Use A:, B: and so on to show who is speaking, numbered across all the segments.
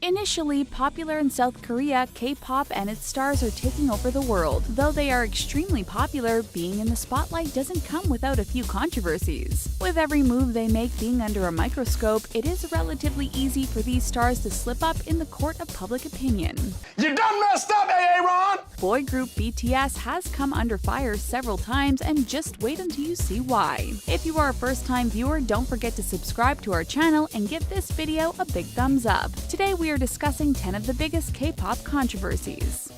A: Initially popular in South Korea, K-pop and its stars are taking over the world. Though they are extremely popular, being in the spotlight doesn't come without a few controversies. With every move they make being under a microscope, it is relatively easy for these stars to slip up in the court of public opinion.
B: You done messed up, Aaron!
A: Boy group BTS has come under fire several times, and just wait until you see why. If you are a first-time viewer, don't forget to subscribe to our channel and give this video a big thumbs up. Today we are discussing 10 of the biggest K-pop controversies.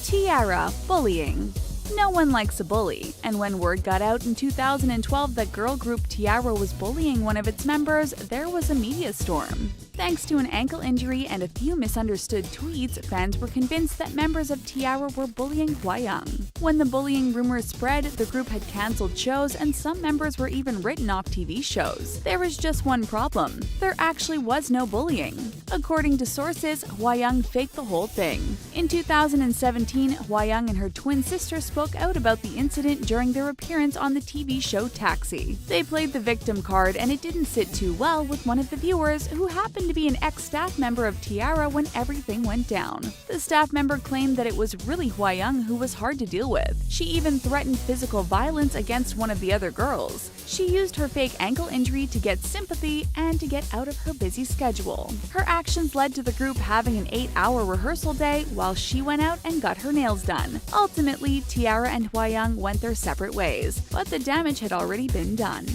A: Tiara bullying. No one likes a bully, and when word got out in 2012 that girl group Tiara was bullying one of its members, there was a media storm. Thanks to an ankle injury and a few misunderstood tweets, fans were convinced that members of Tiara were bullying Hwayoung. When the bullying rumors spread, the group had cancelled shows and some members were even written off TV shows. There was just one problem: there actually was no bullying. According to sources, Hwayoung faked the whole thing. In 2017, Hwayoung and her twin sister spoke out about the incident during their appearance on the TV show Taxi. They played the victim card, and it didn't sit too well with one of the viewers, who happened to be an ex-staff member of Tiara when everything went down. The staff member claimed that it was really Hwayoung who was hard to deal with. She even threatened physical violence against one of the other girls. She used her fake ankle injury to get sympathy and to get out of her busy schedule. Her actions led to the group having an 8-hour rehearsal day while she went out and got her nails done. Ultimately, Tiara and Hwayoung went their separate ways, but the damage had already been done.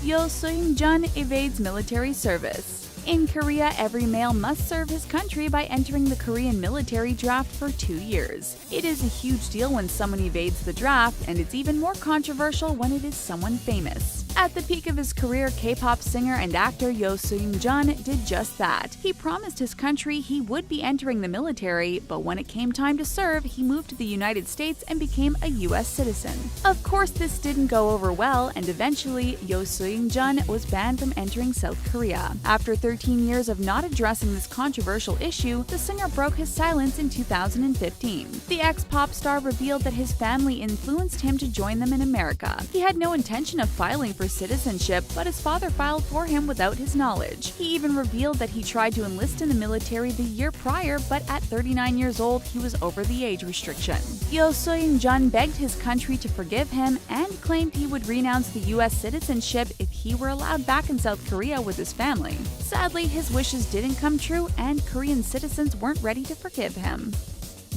A: Yo Seung-jun evades military service. In Korea, every male must serve his country by entering the Korean military draft for 2 years. It is a huge deal when someone evades the draft, and it's even more controversial when it is someone famous. At the peak of his career, K-pop singer and actor Yo Seung-jun did just that. He promised his country he would be entering the military, but when it came time to serve, he moved to the United States and became a US citizen. Of course, this didn't go over well, and eventually, Yo Seung-jun was banned from entering South Korea. After 13 years of not addressing this controversial issue, the singer broke his silence in 2015. The ex-pop star revealed that his family influenced him to join them in America. He had no intention of filing for citizenship, but his father filed for him without his knowledge. He even revealed that he tried to enlist in the military the year prior, but at 39 years old, he was over the age restriction. Yo Seung-jun begged his country to forgive him and claimed he would renounce the US citizenship if he were allowed back in South Korea with his family. Sadly, his wishes didn't come true, and Korean citizens weren't ready to forgive him.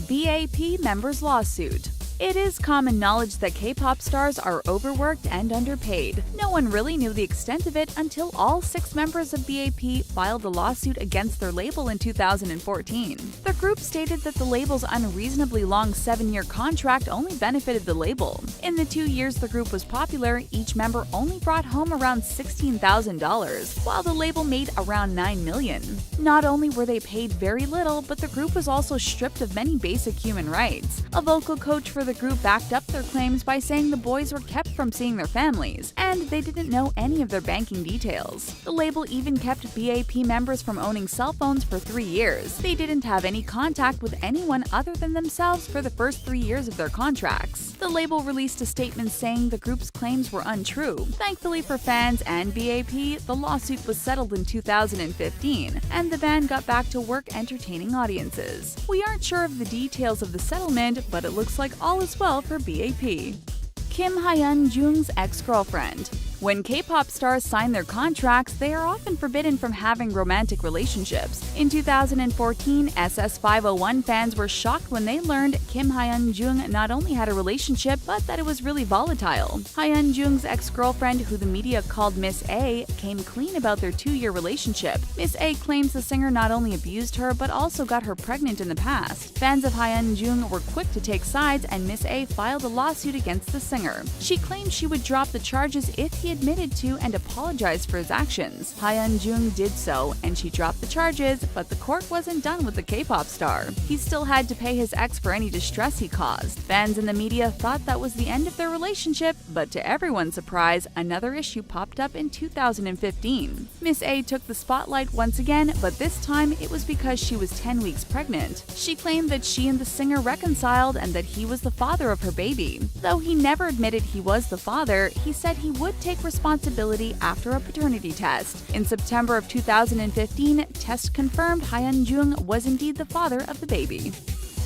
A: BAP members' lawsuit. It is common knowledge that K-pop stars are overworked and underpaid. No one really knew the extent of it until all 6 members of BAP filed a lawsuit against their label in 2014. The group stated that the label's unreasonably long 7-year contract only benefited the label. In the 2 years the group was popular, each member only brought home around $16,000, while the label made around $9 million. Not only were they paid very little, but the group was also stripped of many basic human rights. A vocal coach for the group backed up their claims by saying the boys were kept from seeing their families, and they didn't know any of their banking details. The label even kept BAP members from owning cell phones for 3 years. They didn't have any contact with anyone other than themselves for the first 3 years of their contracts. The label released a statement saying the group's claims were untrue. Thankfully for fans and BAP, the lawsuit was settled in 2015, and the band got back to work entertaining audiences. We aren't sure of the details of the settlement, but it looks like all is well for BAP. Kim Hyun-jung's ex-girlfriend. When K-pop stars sign their contracts, they are often forbidden from having romantic relationships. In 2014, SS501 fans were shocked when they learned Kim Hyun-jung not only had a relationship, but that it was really volatile. Hyun-jung's ex-girlfriend, who the media called Miss A, came clean about their 2-year relationship. Miss A claims the singer not only abused her, but also got her pregnant in the past. Fans of Hyun-jung were quick to take sides, and Miss A filed a lawsuit against the singer. She claimed she would drop the charges if he admitted to and apologized for his actions. Hyun-jung did so, and she dropped the charges, but the court wasn't done with the K-pop star. He still had to pay his ex for any distress he caused. Fans in the media thought that was the end of their relationship, but to everyone's surprise, another issue popped up in 2015. Miss A took the spotlight once again, but this time it was because she was 10 weeks pregnant. She claimed that she and the singer reconciled and that he was the father of her baby. Though he never admitted he was the father, he said he would take take responsibility after a paternity test. In September of 2015, tests confirmed Hyunjung was indeed the father of the baby.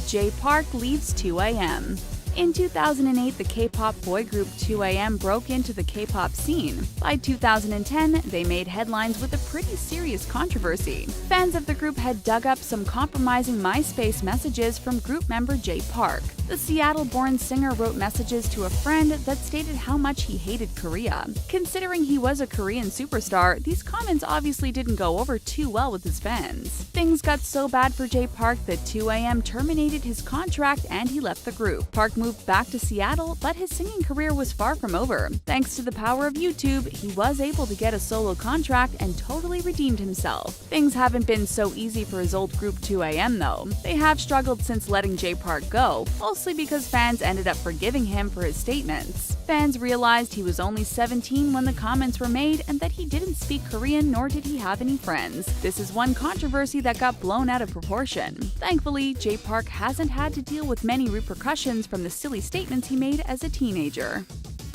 A: Jay Park leaves 2AM. In 2008, the K-pop boy group 2AM broke into the K-pop scene. By 2010, they made headlines with a pretty serious controversy. Fans of the group had dug up some compromising MySpace messages from group member Jay Park. The Seattle-born singer wrote messages to a friend that stated how much he hated Korea. Considering he was a Korean superstar, these comments obviously didn't go over too well with his fans. Things got so bad for Jay Park that 2AM terminated his contract and he left the group. Park moved back to Seattle, but his singing career was far from over. Thanks to the power of YouTube, he was able to get a solo contract and totally redeemed himself. Things haven't been so easy for his old group 2AM though. They have struggled since letting Jay Park go, mostly because fans ended up forgiving him for his statements. Fans realized he was only 17 when the comments were made and that he didn't speak Korean nor did he have any friends. This is one controversy that got blown out of proportion. Thankfully, Jay Park hasn't had to deal with many repercussions from the silly statements he made as a teenager.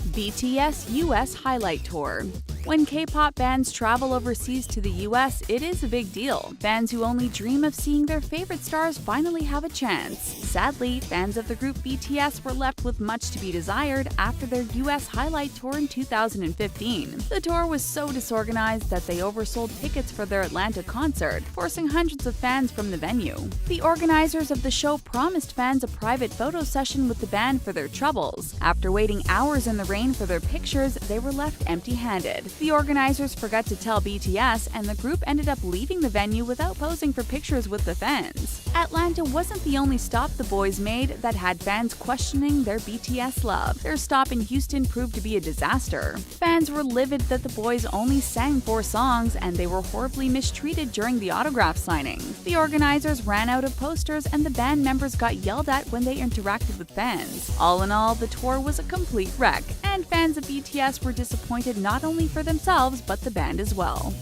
A: BTS US Highlight Tour. When K-pop bands travel overseas to the US, it is a big deal. Fans who only dream of seeing their favorite stars finally have a chance. Sadly, fans of the group BTS were left with much to be desired after their US Highlight Tour in 2015. The tour was so disorganized that they oversold tickets for their Atlanta concert, forcing hundreds of fans from the venue. The organizers of the show promised fans a private photo session with the band for their troubles. After waiting hours in the rain for their pictures, they were left empty-handed. The organizers forgot to tell BTS, and the group ended up leaving the venue without posing for pictures with the fans. Atlanta wasn't the only stop the boys made that had fans questioning their BTS love. Their stop in Houston proved to be a disaster. Fans were livid that the boys only sang 4 songs, and they were horribly mistreated during the autograph signing. The organizers ran out of posters, and the band members got yelled at when they interacted with fans. All in all, the tour was a complete wreck, and fans of BTS were disappointed not only for themselves but the band as well.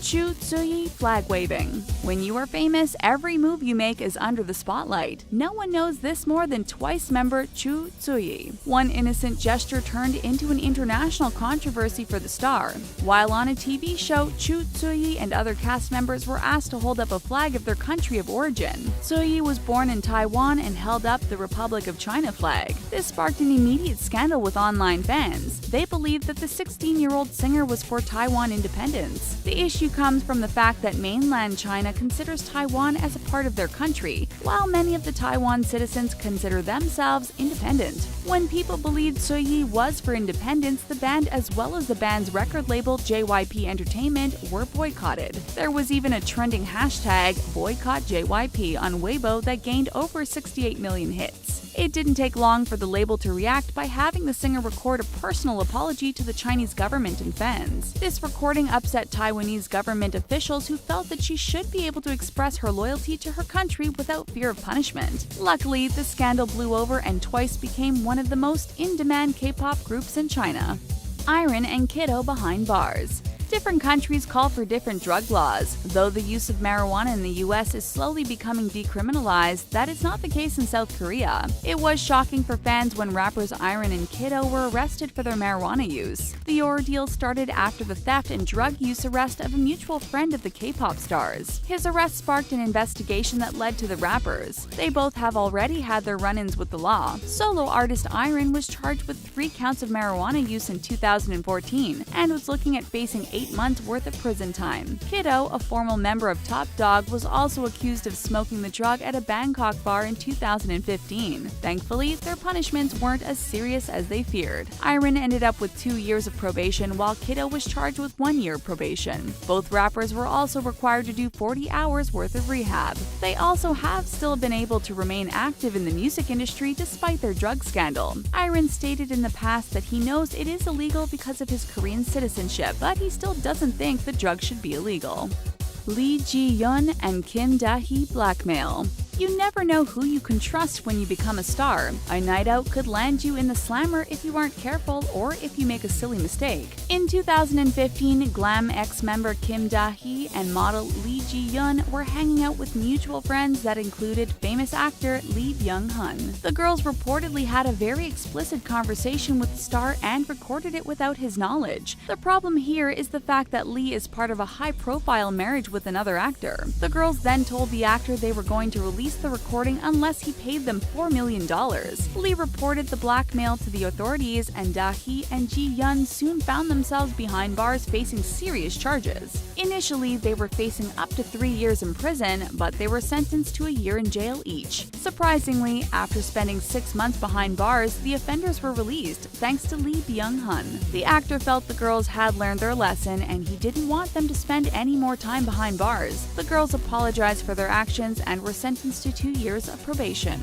A: Chu Tsuyi flag waving. When you are famous, every move you make is under the spotlight. No one knows this more than Twice member Chu Tsuyi. One innocent gesture turned into an international controversy for the star. While on a TV show, Chu Tsuyi and other cast members were asked to hold up a flag of their country of origin. Tsuyi was born in Taiwan and held up the Republic of China flag. This sparked an immediate scandal with online fans. They believed that the 16-year-old singer was for Taiwan independence. The issue comes from the fact that mainland China considers Taiwan as a part of their country, while many of the Taiwan citizens consider themselves independent. When people believed Tsuyi was for independence, the band as well as the band's record label JYP Entertainment were boycotted. There was even a trending hashtag #BoycottJYP on Weibo that gained over 68 million hits. It didn't take long for the label to react by having the singer record a personal apology to the Chinese government and fans. This recording upset Taiwanese government officials who felt that she should be able to express her loyalty to her country without fear of punishment. Luckily, the scandal blew over and Twice became one of the most in-demand K-pop groups in China. Iron and Kiddo behind bars. Different countries call for different drug laws. Though the use of marijuana in the US is slowly becoming decriminalized, that is not the case in South Korea. It was shocking for fans when rappers Iron and Kiddo were arrested for their marijuana use. The ordeal started after the theft and drug use arrest of a mutual friend of the K-pop stars. His arrest sparked an investigation that led to the rappers. They both have already had their run-ins with the law. Solo artist Iron was charged with 3 counts of marijuana use in 2014 and was looking at facing 8 months worth of prison time. Kiddo, a former member of Top Dog, was also accused of smoking the drug at a Bangkok bar in 2015. Thankfully, their punishments weren't as serious as they feared. Iron ended up with 2 years of probation, while Kiddo was charged with 1 year probation. Both rappers were also required to do 40 hours worth of rehab. They also have still been able to remain active in the music industry despite their drug scandal. Iron stated in the past that he knows it is illegal because of his Korean citizenship, but he still doesn't think the drug should be illegal. Lee Ji-yeon and Kim Da-hee blackmail. You never know who you can trust when you become a star. A night out could land you in the slammer if you aren't careful or if you make a silly mistake. In 2015, Glam ex-member Kim Da-hee and model Lee Ji-yeon were hanging out with mutual friends that included famous actor Lee Byung-hun. The girls reportedly had a very explicit conversation with the star and recorded it without his knowledge. The problem here is the fact that Lee is part of a high-profile marriage with another actor. The girls then told the actor they were going to release the recording unless he paid them $4 million. Lee reported the blackmail to the authorities, and Da-hee and Ji-yeon soon found themselves behind bars facing serious charges. Initially, they were facing up to 3 years in prison, but they were sentenced to a year in jail each. Surprisingly, after spending 6 months behind bars, the offenders were released, thanks to Lee Byung-hun. The actor felt the girls had learned their lesson, and he didn't want them to spend any more time behind bars. The girls apologized for their actions and were sentenced to 2 years of probation.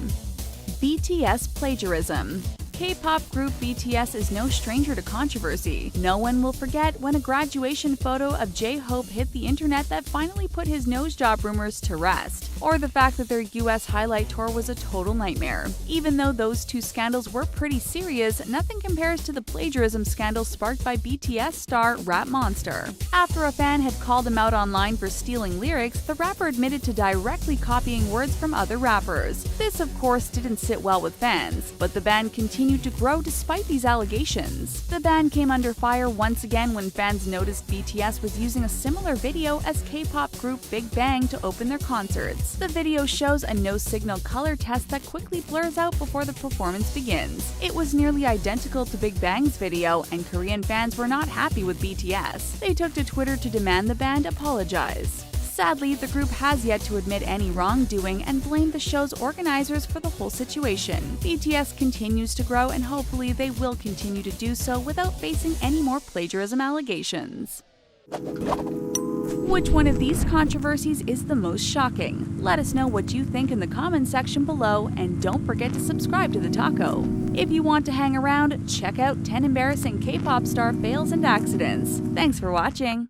A: BTS plagiarism. K-pop group BTS is no stranger to controversy. No one will forget when a graduation photo of J-Hope hit the internet that finally put his nose job rumors to rest, or the fact that their US highlight tour was a total nightmare. Even though those two scandals were pretty serious, nothing compares to the plagiarism scandal sparked by BTS star Rap Monster. After a fan had called him out online for stealing lyrics, the rapper admitted to directly copying words from other rappers. This, of course, didn't sit well with fans, but the band continued to grow despite these allegations. The band came under fire once again when fans noticed BTS was using a similar video as K-pop group Big Bang to open their concerts. The video shows a no-signal color test that quickly blurs out before the performance begins. It was nearly identical to Big Bang's video, and Korean fans were not happy with BTS. They took to Twitter to demand the band apologize. Sadly, the group has yet to admit any wrongdoing and blamed the show's organizers for the whole situation. BTS continues to grow, and hopefully they will continue to do so without facing any more plagiarism allegations. Which one of these controversies is the most shocking? Let us know what you think in the comments section below, and don't forget to subscribe to the taco. If you want to hang around, check out 10 embarrassing K-pop star fails and accidents. Thanks for watching!